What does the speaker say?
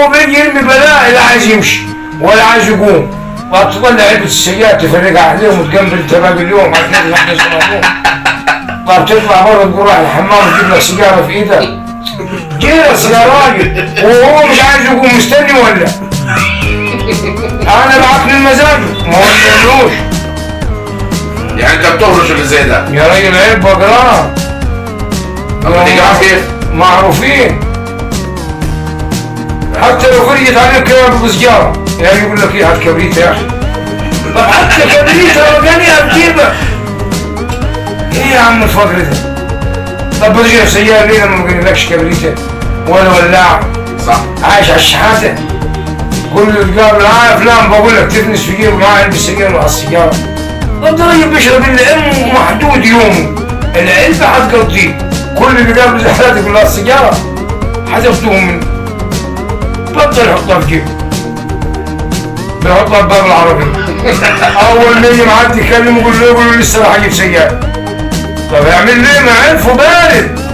هو بيجي يرمي بلاء، لا عايز يمشي ولا عايز يقوم، وتطلع علبة السيارة تفرقها عليهم وتقنبل تباب اليوم عشان يحدث الأمور. طب تطلع بره تقول راح الحمام وتجيب لك سيجارة في إيدك، جيرس يا راجل، وهو مش عايز يقوم مستني ولا؟ أنا بعقل المزاج ما وصلوش. يعني انت بتهرش اللي زي ده يا راجل عيب بقراه. طب تيجي كيف؟ معروفين. حتى لو فرجت عليك كده بسجارة يعني يقول لك ايه هات كبريت يا اخي. طب حتى كبريت رجاني بجيبك. ايه يا عم الفقر ده؟ طب برجع سيارة ليه لما ما قالكش كبريتة ولا ولاعة؟ صح. عايش على الشحاتة. كل اللي تقابل معايا فلان بقول لك تفنس في جيبه معاه علبة سيارة على السيارة. طب ده راجل بيشرب الا امه محدود يومه. العلبة حتقضيه. كل اللي قابل زي حالاتك يقول لها السيارة حذفتوهم منه. بطل يحطها في جيبه. بيحطها في باب العربية. أول ما يجي معدي يكلمه يقول له لسه راح أجيب سيارة. طب يعمل ليه؟ ما عرفه بارد.